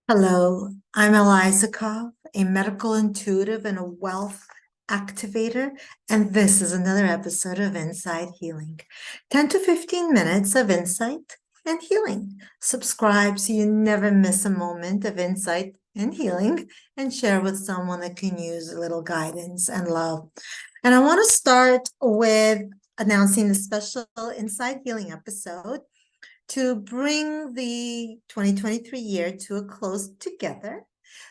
Hello, I'm Eliza Koff, a medical intuitive and a wealth activator, and this is another episode of Insight Healing. 10 to 15 minutes of insight and healing. Subscribe so you never miss a moment of insight and healing, and share with someone that can use a little guidance and love. And I want to start with announcing the special Insight Healing episode to bring the 2023 year to a close together.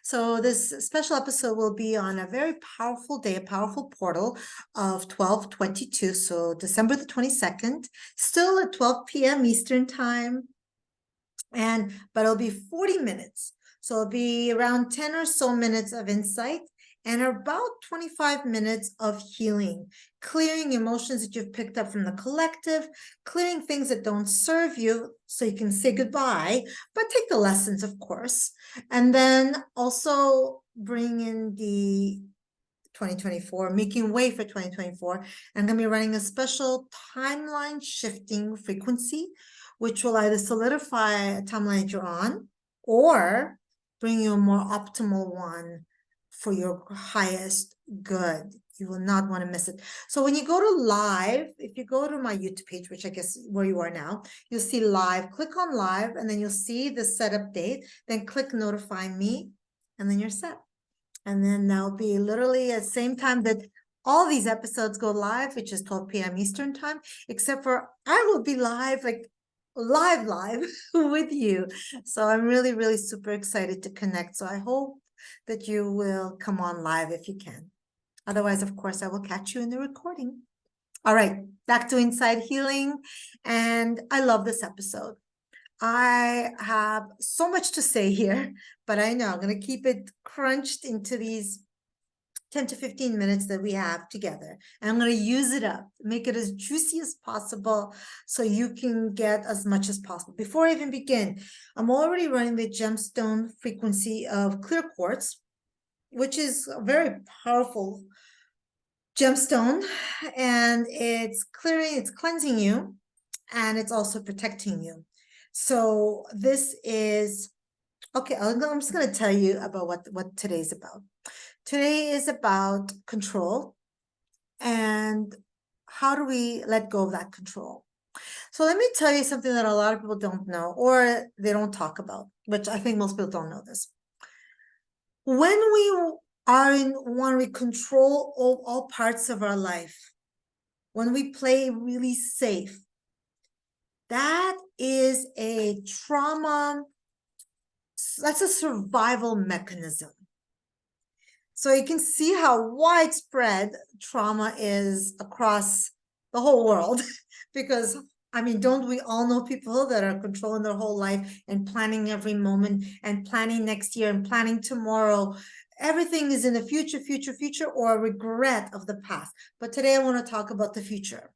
So this special episode will be on a very powerful day, a powerful portal of 12/22, so December the 22nd, still at 12 p.m. Eastern time, but it'll be 40 minutes. So it'll be around 10 or so minutes of insight and about 25 minutes of healing, clearing emotions that you've picked up from the collective, clearing things that don't serve you so you can say goodbye, but take the lessons, of course. And then also bring in the 2024, making way for 2024. I'm going to be running a special timeline shifting frequency, which will either solidify a timeline that you're on or bring you a more optimal one for your highest good. You will not want to miss it. So when you go to live, if you go to my YouTube page, which I guess where you are now, you'll see live, click on live, and then you'll see the setup date, then click notify me, and then you're set. And then that'll be literally at the same time that all these episodes go live, which is 12 p.m. Eastern time, except for I will be live, like live with you. So I'm really, really super excited to connect. So I hope that you will come on live if you can. Otherwise, of course, I will catch you in the recording. All right, back to Inside Healing. And I love this episode. I have so much to say here, but I know I'm going to keep it crunched into these 10 to 15 minutes that we have together. And I'm going to use it up, make it as juicy as possible so you can get as much as possible. Before I even begin, I'm already running the gemstone frequency of clear quartz, which is a very powerful gemstone, and it's clearing, it's cleansing you, and it's also protecting you. So this is, okay, I'm just going to tell you about what today's about. Today is about control and how do we let go of that control. So let me tell you something that a lot of people don't know or they don't talk about, which I think most people don't know this. When we control all parts of our life, when we play really safe, that is a trauma. That's a survival mechanism. So you can see how widespread trauma is across the whole world because, I mean, don't we all know people that are controlling their whole life and planning every moment and planning next year and planning tomorrow? Everything is in the future, or a regret of the past. But today I want to talk about the future.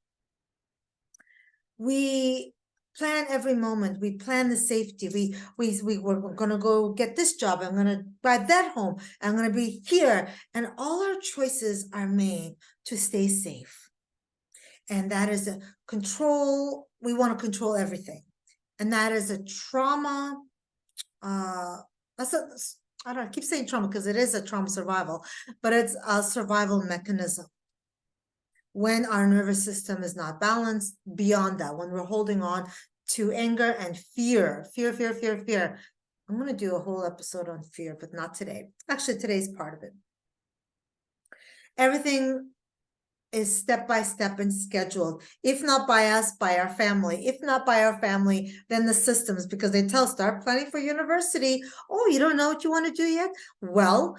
We plan every moment. We plan the safety. We're going to go get this job. I'm going to buy that home. I'm going to be here. And all our choices are made to stay safe. And that is a control. We want to control everything. And that is a trauma. I don't know, I keep saying trauma because it is a trauma survival, but it's a survival mechanism. When our nervous system is not balanced, beyond that, when we're holding on to anger and fear. I'm going to do a whole episode on fear, but not today. Actually, today's part of it. Everything is step by step and scheduled. If not by us, by our family. If not by our family, then the systems, because they tell us, start planning for university. Oh, you don't know what you want to do yet? Well,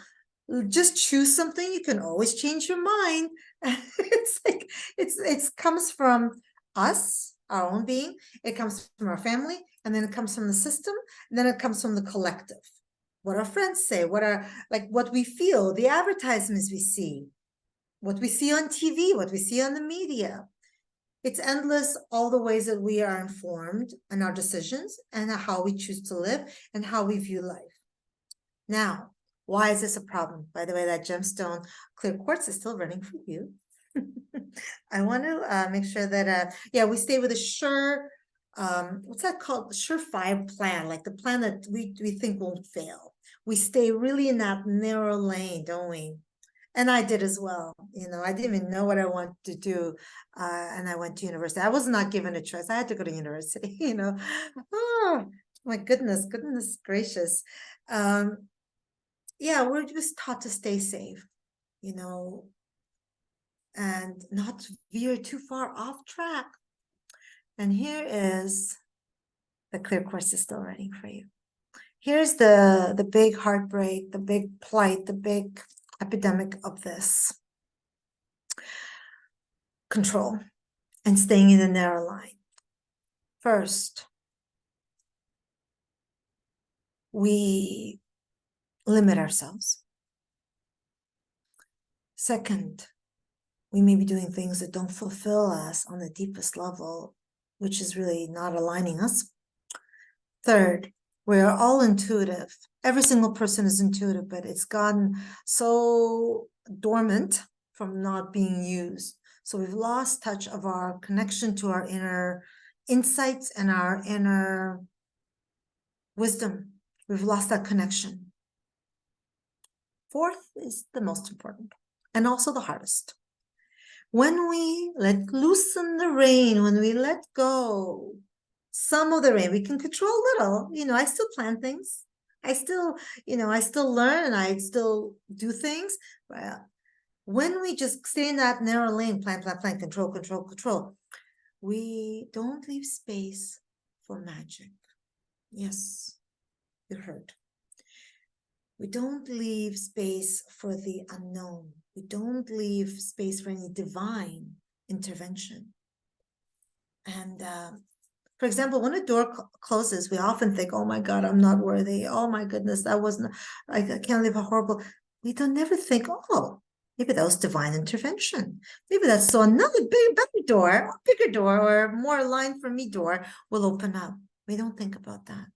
just choose something. You can always change your mind. It's like it comes from us, our own being. It comes from our family, and then it comes from the system, and then it comes from the collective. What our friends say, what we feel, the advertisements we see, what we see on TV, what we see on the media. It's endless, all the ways that we are informed in our decisions and how we choose to live and how we view life. Now, why is this a problem? By the way, that gemstone clear quartz is still running for you. I want to make sure that, we stay with a sure what's that called? Surefire plan, like the plan that we think won't fail. We stay really in that narrow lane, don't we? And I did as well. I didn't even know what I wanted to do. And I went to university. I was not given a choice. I had to go to university. Oh, my goodness gracious. Yeah, we're just taught to stay safe, and not veer too far off track. And here is the clear course is still running for you. Here's the big heartbreak, the big plight, the big epidemic of this. Control and staying in the narrow line. First, we limit ourselves. Second, we may be doing things that don't fulfill us on the deepest level, which is really not aligning us. Third, we're all intuitive. Every single person is intuitive, but it's gotten so dormant from not being used. So we've lost touch of our connection to our inner insights and our inner wisdom. We've lost that connection. Fourth is the most important and also the hardest. When we let loosen the rein, when we let go some of the rein, we can control a little. I still plan things. I still learn. I still do things. But when we just stay in that narrow lane, plan, control, we don't leave space for magic. Yes, you heard. We don't leave space for the unknown. We don't leave space for any divine intervention. And for example, when a door closes, we often think, oh my God, I'm not worthy. Oh my goodness, that wasn't, I can't live a horrible. We don't never think, oh, maybe that was divine intervention. Maybe that's so another bigger door, or more aligned for me door will open up. We don't think about that.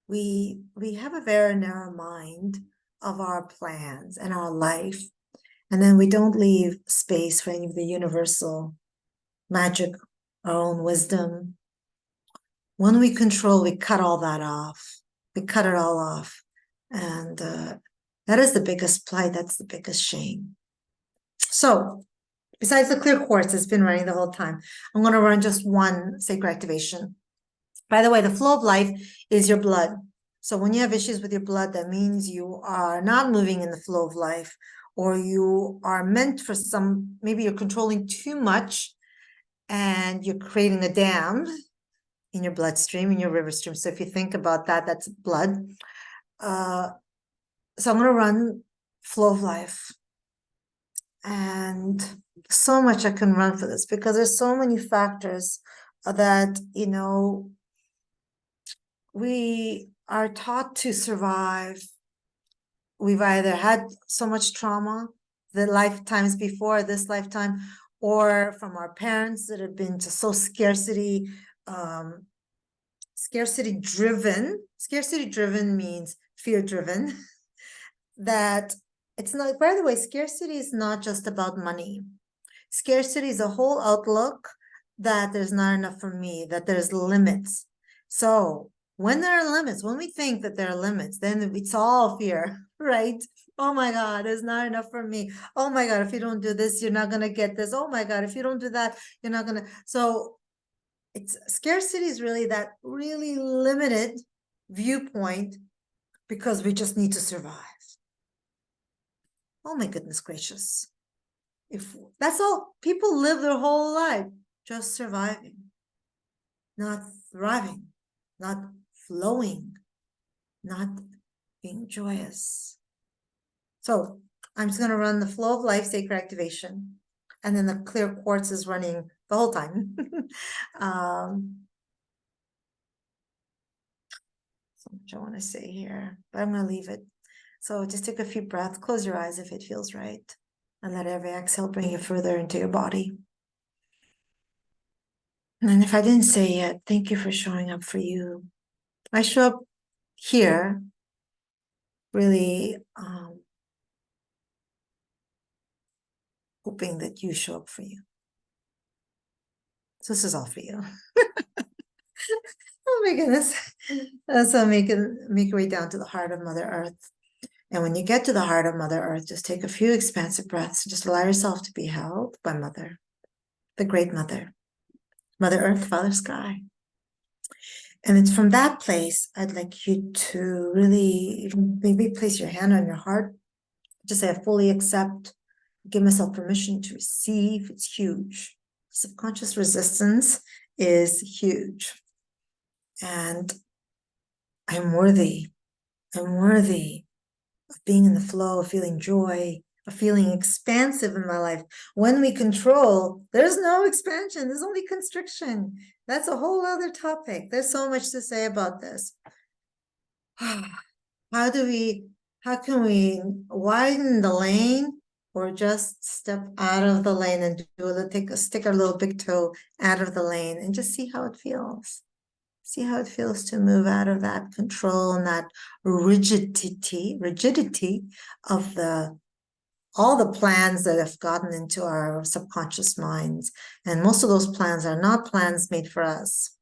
We have a very narrow mind of our plans and our life, and then we don't leave space for any of the universal magic, our own wisdom. When we control, we cut all that off. We cut it all off, and that is the biggest plight. That's the biggest shame. So, besides the clear quartz that's been running the whole time, I'm going to run just one sacred activation. By the way, the flow of life is your blood. So when you have issues with your blood, that means you are not moving in the flow of life, or you are meant for maybe you're controlling too much and you're creating a dam in your bloodstream, in your river stream. So if you think about that, that's blood. So I'm going to run flow of life. And so much I can run for this because there's so many factors that, we are taught to survive. We've either had so much trauma the lifetimes before this lifetime, or from our parents that have been just so scarcity driven. Scarcity driven means fear driven. That it's not, by the way, scarcity is not just about money. Scarcity is a whole outlook that there's not enough for me, that there's limits. So when there are limits, when we think that there are limits, then it's all fear, right? Oh my God, there's not enough for me. Oh my God, if you don't do this, you're not going to get this. Oh my God, if you don't do that, you're not going to. So scarcity is really that really limited viewpoint because we just need to survive. Oh my goodness gracious. If that's all people live their whole life, just surviving, not thriving, not flowing, not being joyous. So I'm just going to run the flow of life sacred activation, and then the clear quartz is running the whole time. So much I want to say here, but I'm going to leave it. So just take a few breaths, close your eyes if it feels right, and let every exhale bring you further into your body. And if I didn't say yet, thank you for showing up for you. I show up here really hoping that you show up for you. So this is all for you. Oh my goodness. So make your way down to the heart of Mother Earth. And when you get to the heart of Mother Earth, just take a few expansive breaths. Just allow yourself to be held by Mother, the Great Mother, Mother Earth, Father Sky. And it's from that place, I'd like you to really maybe place your hand on your heart. Just say, I fully accept, give myself permission to receive. It's huge. Subconscious resistance is huge. And I'm worthy. I'm worthy of being in the flow, of feeling joy, of feeling expansive in my life. When we control, there's no expansion, there's only constriction. That's a whole other topic. There's so much to say about this. How can we widen the lane or just step out of the lane and stick our little big toe out of the lane and just see how it feels? See how it feels to move out of that control and that rigidity of all the plans that have gotten into our subconscious minds. And most of those plans are not plans made for us.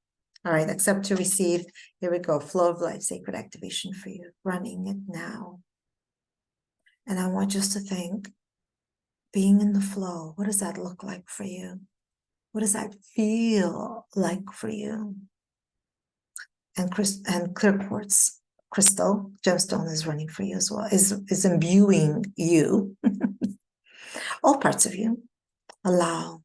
All right, accept to receive. Here we go. Flow of life, sacred activation for you. Running it now. And I want you to think, being in the flow, what does that look like for you? What does that feel like for you? And clear quartz crystal gemstone is running for you as well, is imbuing you, all parts of you. Allow.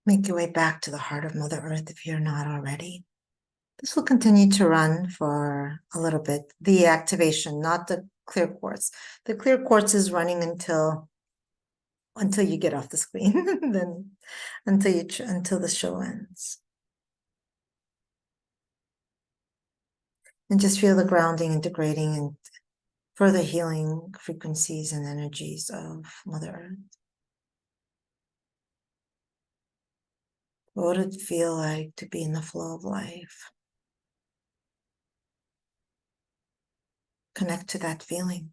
Make your way back to the heart of Mother Earth if you're not already. This will continue to run for a little bit. The activation, not the clear quartz. The clear quartz is running until you get off the screen, then until the show ends. And just feel the grounding, integrating, and further healing frequencies and energies of Mother Earth. What would it feel like to be in the flow of life? Connect to that feeling.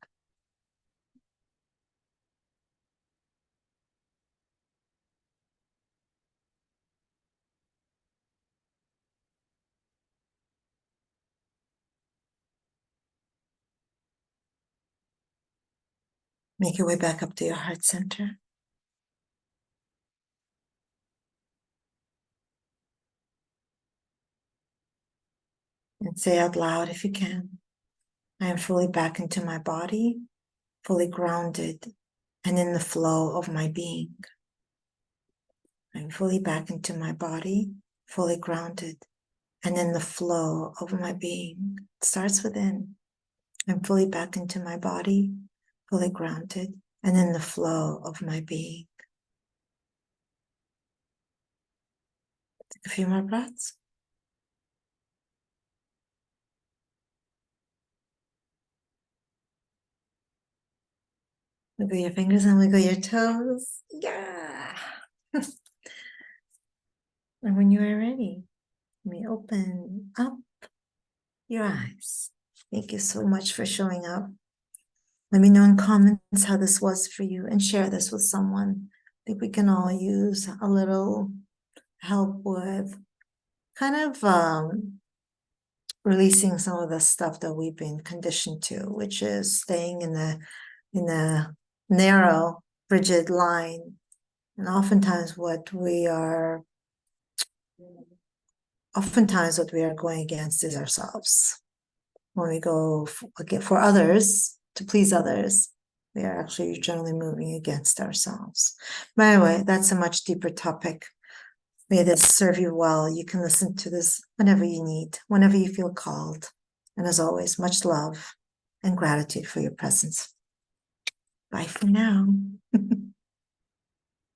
Make your way back up to your heart center. And say out loud if you can, I am fully back into my body, fully grounded and in the flow of my being. I'm fully back into my body, fully grounded and in the flow of my being. It starts within. I'm fully back into my body, fully grounded and in the flow of my being. Take a few more breaths. Wiggle your fingers and wiggle your toes. Yeah. And when you are ready, you may open up your eyes. Thank you so much for showing up. Let me know in comments how this was for you and share this with someone. I think we can all use a little help with kind of releasing some of the stuff that we've been conditioned to, which is staying in the narrow, rigid line. And oftentimes what we are going against is ourselves. When we go for others, to please others, we are actually generally moving against ourselves. But anyway, that's a much deeper topic. May this serve you well. You can listen to this whenever you need, whenever you feel called. And as always, much love and gratitude for your presence. Bye for now.